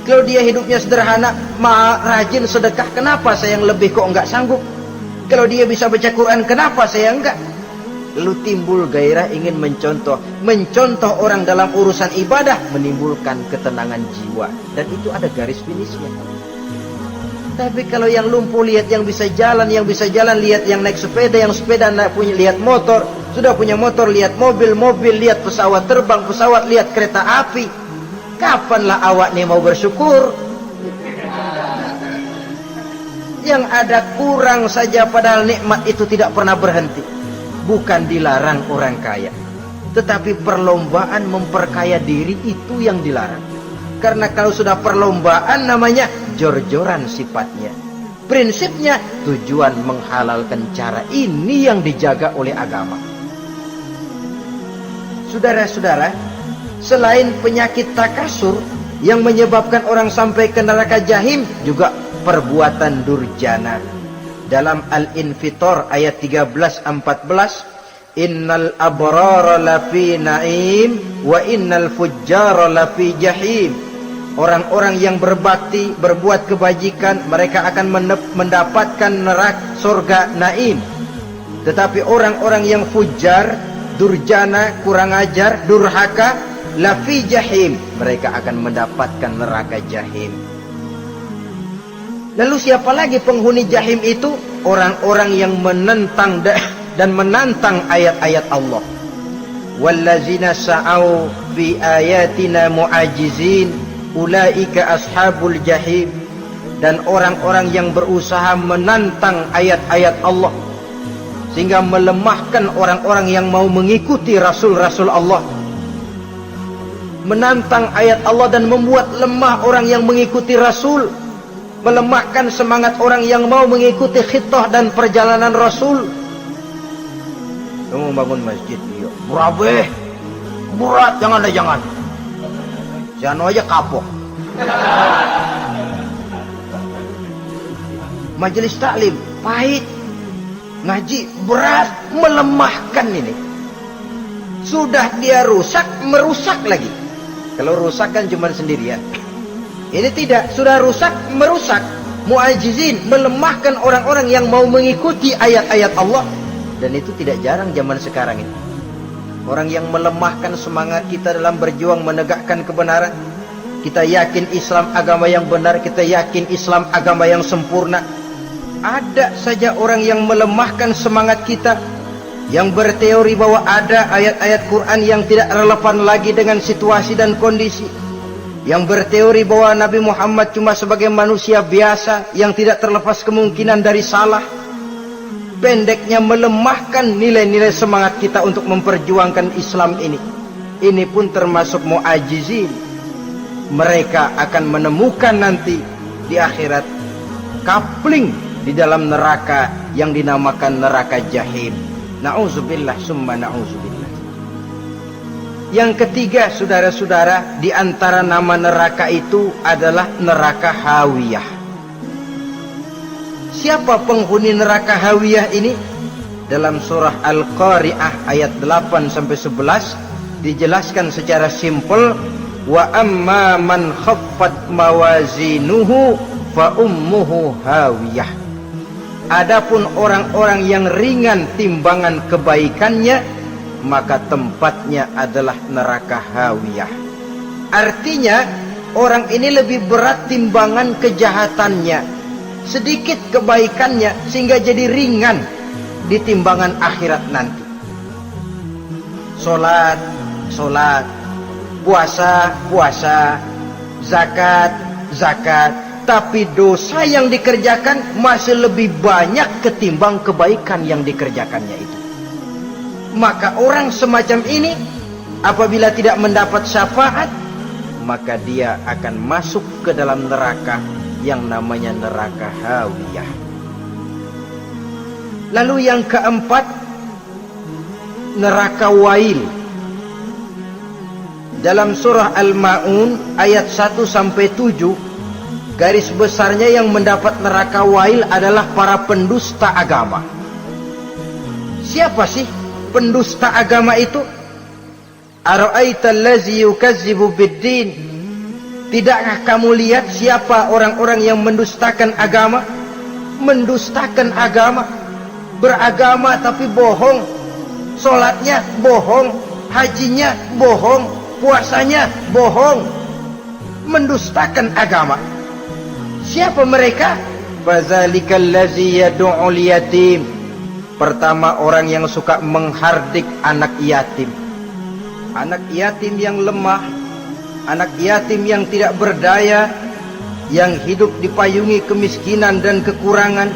Kalau dia hidupnya sederhana, rajin sedekah, kenapa saya yang lebih kok enggak sanggup? Kalau dia bisa baca Quran, kenapa saya enggak? Lalu timbul gairah ingin mencontoh. Mencontoh orang dalam urusan ibadah menimbulkan ketenangan jiwa. Dan itu ada garis finishnya. Tapi kalau yang lumpuh lihat yang bisa jalan, lihat yang naik sepeda, yang sepeda punya lihat motor, sudah punya motor lihat mobil, lihat pesawat terbang, lihat kereta api. Kapanlah awak nih mau bersyukur? Yang ada kurang saja, padahal nikmat itu tidak pernah berhenti. Bukan dilarang orang kaya, tetapi perlombaan memperkaya diri itu yang dilarang. Karena kalau sudah perlombaan namanya jor-joran sifatnya. Prinsipnya tujuan menghalalkan cara ini yang dijaga oleh agama. Saudara-saudara, selain penyakit takasur yang menyebabkan orang sampai ke neraka jahim, juga perbuatan durjana. Dalam Al-Infitor ayat 13-14, innal abrara lafi na'im wa innal fujjara lafi jahim. Orang-orang yang berbakti, berbuat kebajikan, mereka akan mendapatkan neraka surga naim. Tetapi orang-orang yang fujar, durjana, kurang ajar, durhaka, lafi jahim, mereka akan mendapatkan neraka jahim. Lalu siapa lagi penghuni jahim itu? Orang-orang yang menentang dan menantang ayat-ayat Allah. Wallazina sa'au fi ayatina mu'ajizin ulaika ashabul jahim. Dan orang-orang yang berusaha menantang ayat-ayat Allah sehingga melemahkan orang-orang yang mau mengikuti rasul-rasul Allah. Menantang ayat Allah dan membuat lemah orang yang mengikuti rasul, melemahkan semangat orang yang mau mengikuti khitah dan perjalanan Rasul. Kamu bangun masjid, iya. Murabeh, berat, jangan. Jangan aja kapok. Majelis taklim, pahit. Ngaji, berat, melemahkan ini. Sudah dia rusak, merusak lagi. Kalau rusak kan cuma sendirian. Ini tidak, sudah rusak, merusak. Mu'ajizin, melemahkan orang-orang yang mau mengikuti ayat-ayat Allah. Dan itu tidak jarang zaman sekarang ini. Orang yang melemahkan semangat kita dalam berjuang menegakkan kebenaran. Kita yakin Islam agama yang benar, kita yakin Islam agama yang sempurna. Ada saja orang yang melemahkan semangat kita, yang berteori bahwa ada ayat-ayat Quran yang tidak relevan lagi dengan situasi dan kondisi, yang berteori bahwa Nabi Muhammad cuma sebagai manusia biasa yang tidak terlepas kemungkinan dari salah. Pendeknya melemahkan nilai-nilai semangat kita untuk memperjuangkan Islam ini. Ini pun termasuk mu'ajizin. Mereka akan menemukan nanti di akhirat kapling di dalam neraka yang dinamakan neraka jahim. Na'udzubillah summa na'udzubillah. Yang ketiga, saudara-saudara, di antara nama neraka itu adalah neraka hawiyah. Siapa penghuni neraka hawiyah ini? Dalam surah Al-Qari'ah ayat 8-11 dijelaskan secara simpel, wa amma man khaffat mawazinuhu fa ummuhu hawiyah. Adapun orang-orang yang ringan timbangan kebaikannya, maka tempatnya adalah neraka hawiyah. Artinya orang ini lebih berat timbangan kejahatannya, sedikit kebaikannya, sehingga jadi ringan di timbangan akhirat nanti. Solat, puasa, zakat, tapi dosa yang dikerjakan masih lebih banyak ketimbang kebaikan yang dikerjakannya itu. Maka orang semacam ini apabila tidak mendapat syafaat, maka dia akan masuk ke dalam neraka yang namanya neraka hawiyah. Lalu yang keempat, neraka wail. Dalam surah Al-Ma'un ayat 1-7 garis besarnya yang mendapat neraka wail adalah para pendusta agama. Siapa sih pendusta agama itu? Ara'aita allazi yukazzibu biddin. Tidakkah kamu lihat siapa orang-orang yang mendustakan agama? Mendustakan agama, beragama tapi bohong, sholatnya bohong, hajinya bohong, puasanya bohong, mendustakan agama. Siapa mereka? Fadzalikal ladzi yad'ul yatim. Pertama, orang yang suka menghardik anak yatim. Anak yatim yang lemah, anak yatim yang tidak berdaya, yang hidup dipayungi kemiskinan dan kekurangan,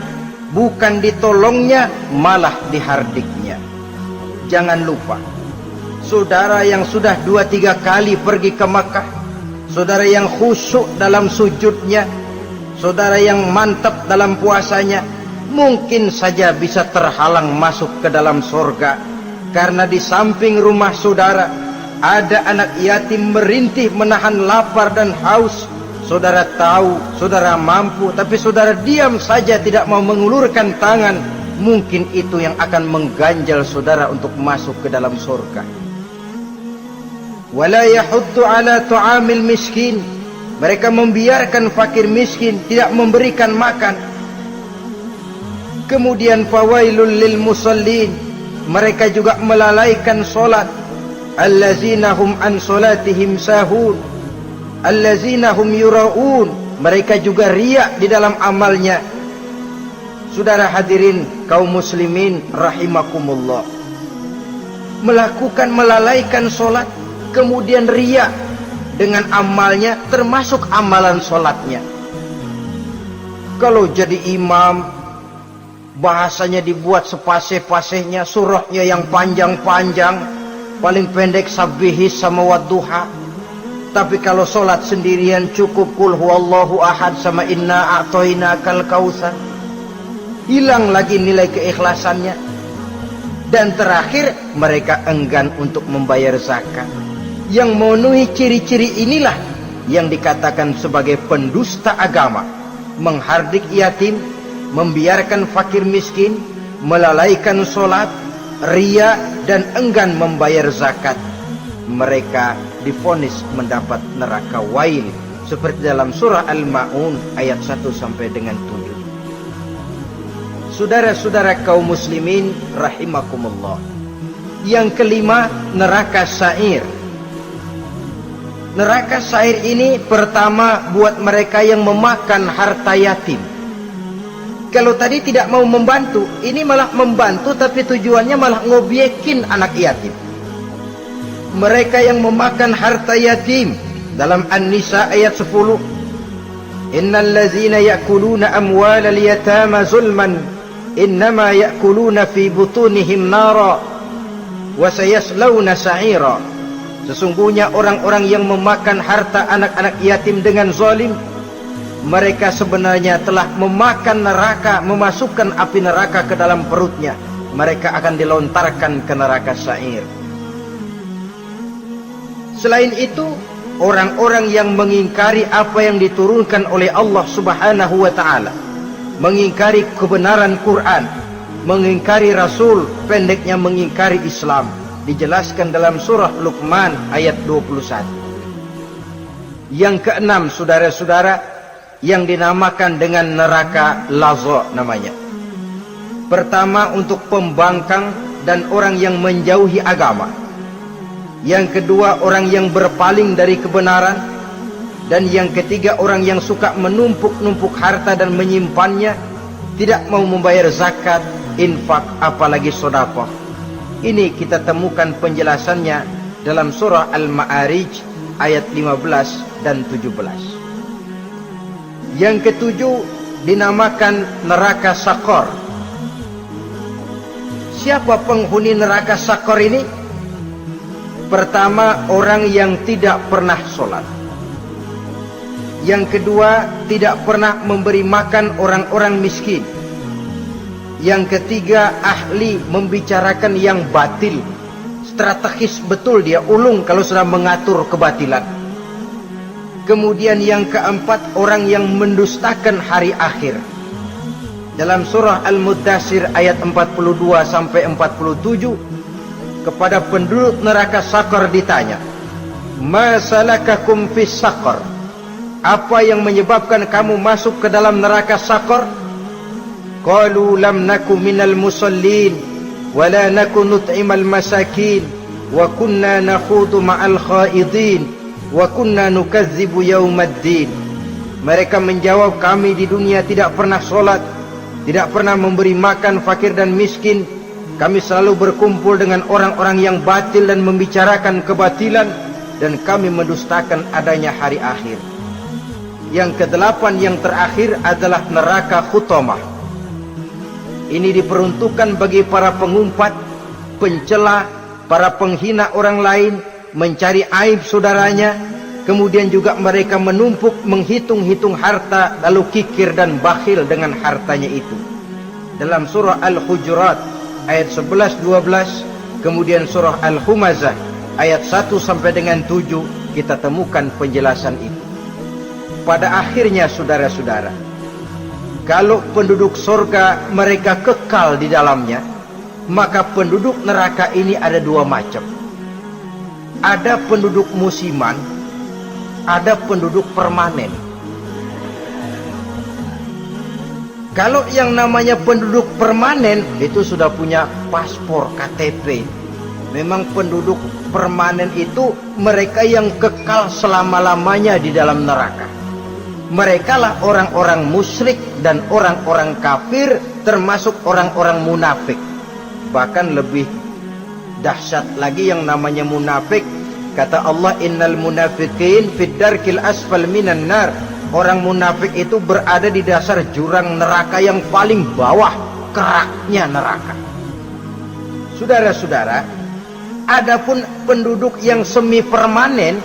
bukan ditolongnya, malah dihardiknya. Jangan lupa, saudara yang sudah 2-3 kali pergi ke Makkah, saudara yang khusyuk dalam sujudnya, saudara yang mantap dalam puasanya, mungkin saja bisa terhalang masuk ke dalam surga, karena di samping rumah saudara ada anak yatim merintih menahan lapar dan haus. Saudara tahu, saudara mampu, tapi saudara diam saja, tidak mau mengulurkan tangan. Mungkin itu yang akan mengganjal saudara untuk masuk ke dalam surga. Wala yahuddu ala tu'amil miskin. Mereka membiarkan fakir miskin, tidak memberikan makan. Kemudian fawailul lil musallin. Mereka juga melalaikan solat. Allazina hum an solatihim sahun. Allazina hum yura'un. Mereka juga riak di dalam amalnya. Saudara hadirin kaum muslimin rahimakumullah, melalaikan solat, kemudian riak dengan amalnya, termasuk amalan solatnya. Kalau jadi imam, bahasanya dibuat sepasih-pasihnya, surahnya yang panjang-panjang, paling pendek sabbihis sama wadduha. Tapi kalau solat sendirian cukup qul huwallahu ahad sama inna a'tainakal kautsar. Hilang lagi nilai keikhlasannya. Dan terakhir, mereka enggan untuk membayar zakat. Yang memenuhi ciri-ciri inilah yang dikatakan sebagai pendusta agama. Menghardik yatim, membiarkan fakir miskin, melalaikan solat, riya, dan enggan membayar zakat. Mereka divonis mendapat neraka wail, seperti dalam surah Al-Ma'un ayat 1 sampai dengan 7. Saudara-saudara kaum muslimin rahimakumullah, yang kelima, neraka sa'ir. Neraka sa'ir ini pertama buat mereka yang memakan harta yatim. Kalau tadi tidak mau membantu, ini malah membantu, tapi tujuannya malah ngobyekin anak yatim. Mereka yang memakan harta yatim, dalam An-Nisa ayat 10, innal ladzina ya'kuluna amwalal yatama zulman innama ya'kuluna fi butunihim nara wa sayaslawna sa'ira. Sesungguhnya orang-orang yang memakan harta anak-anak yatim dengan zalim, mereka sebenarnya telah memakan neraka, memasukkan api neraka ke dalam perutnya. Mereka akan dilontarkan ke neraka sa'ir. Selain itu, orang-orang yang mengingkari apa yang diturunkan oleh Allah Subhanahu wa ta'ala, mengingkari kebenaran Quran, mengingkari Rasul, pendeknya mengingkari Islam, dijelaskan dalam surah Luqman ayat 21. Yang keenam, saudara-saudara, yang dinamakan dengan neraka laza namanya. Pertama, untuk pembangkang dan orang yang menjauhi agama. Yang kedua, orang yang berpaling dari kebenaran. Dan yang ketiga, orang yang suka menumpuk-numpuk harta dan menyimpannya, tidak mau membayar zakat, infak, apalagi sedekah. Ini kita temukan penjelasannya dalam surah Al-Ma'arij ayat 15 dan 17. Yang ketujuh dinamakan neraka Sakor. Siapa penghuni neraka Sakor ini? Pertama, orang yang tidak pernah sholat. Yang kedua, tidak pernah memberi makan orang-orang miskin. Yang ketiga, ahli membicarakan yang batil. Strategis betul dia, ulung kalau sudah mengatur kebatilan. Kemudian yang keempat, orang yang mendustakan hari akhir. Dalam surah Al-Muddatsir ayat 42 sampai 47, kepada penduduk neraka Sakor ditanya, "Ma salakakum fis Sakor?" Apa yang menyebabkan kamu masuk ke dalam neraka Sakor? Qalu lam naku minal musallin wa la naku nut'imal masakin wa kunna nakhudu ma'al khaidin wa kunna nukadzibu yaumaddin. Mereka menjawab, kami di dunia tidak pernah sholat, tidak pernah memberi makan fakir dan miskin. Kami selalu berkumpul dengan orang-orang yang batil dan membicarakan kebatilan, dan kami mendustakan adanya hari akhir. Yang kedelapan, yang terakhir adalah neraka Khutamah. Ini diperuntukkan bagi para pengumpat, pencela, para penghina orang lain, mencari aib saudaranya, kemudian juga mereka menumpuk, menghitung-hitung harta, lalu kikir dan bakhil dengan hartanya itu. Dalam surah Al-Hujurat ayat 11-12, kemudian surah Al-Humazah ayat 1 sampai dengan 7, kita temukan penjelasan itu. Pada akhirnya saudara-saudara, kalau penduduk surga mereka kekal di dalamnya, maka penduduk neraka ini ada dua macam. Ada penduduk musiman, ada penduduk permanen. Kalau yang namanya penduduk permanen itu sudah punya paspor KTP. Memang penduduk permanen itu mereka yang kekal selama-lamanya di dalam neraka. Mereka lah orang-orang musyrik dan orang-orang kafir, termasuk orang-orang munafik. Bahkan lebih dahsyat lagi yang namanya munafik. Kata Allah, innal munafiqin fid darkil asfal minan nar. Orang munafik itu berada di dasar jurang neraka yang paling bawah, keraknya neraka. Saudara-saudara, adapun penduduk yang semi permanen,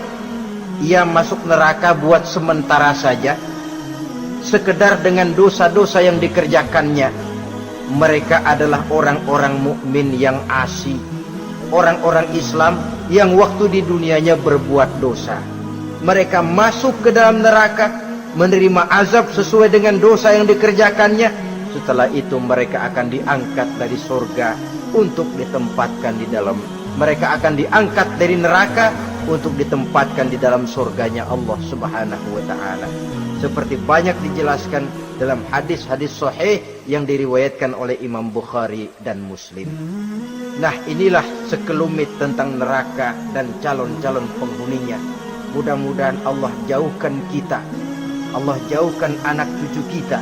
ia masuk neraka buat sementara saja, sekedar dengan dosa-dosa yang dikerjakannya. Mereka adalah orang-orang mukmin yang asli, orang-orang Islam yang waktu di dunianya berbuat dosa. Mereka masuk ke dalam neraka, menerima azab sesuai dengan dosa yang dikerjakannya. Setelah itu mereka akan diangkat dari surga untuk ditempatkan di dalam, mereka akan diangkat dari neraka untuk ditempatkan di dalam surganya Allah Subhanahu wa ta'ala. Seperti banyak dijelaskan dalam hadis-hadis sahih yang diriwayatkan oleh Imam Bukhari dan Muslim. Nah, inilah sekelumit tentang neraka dan calon-calon penghuninya. Mudah-mudahan Allah jauhkan kita, Allah jauhkan anak cucu kita,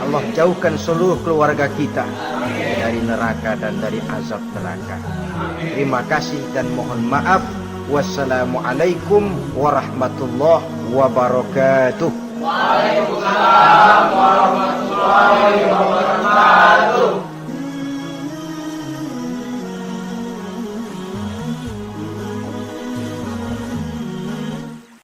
Allah jauhkan seluruh keluarga kita dari neraka dan dari azab neraka. Terima kasih dan mohon maaf. Wassalamualaikum warahmatullahi wabarakatuh. Waalaikumsalam warahmatullahi wabarakatuh.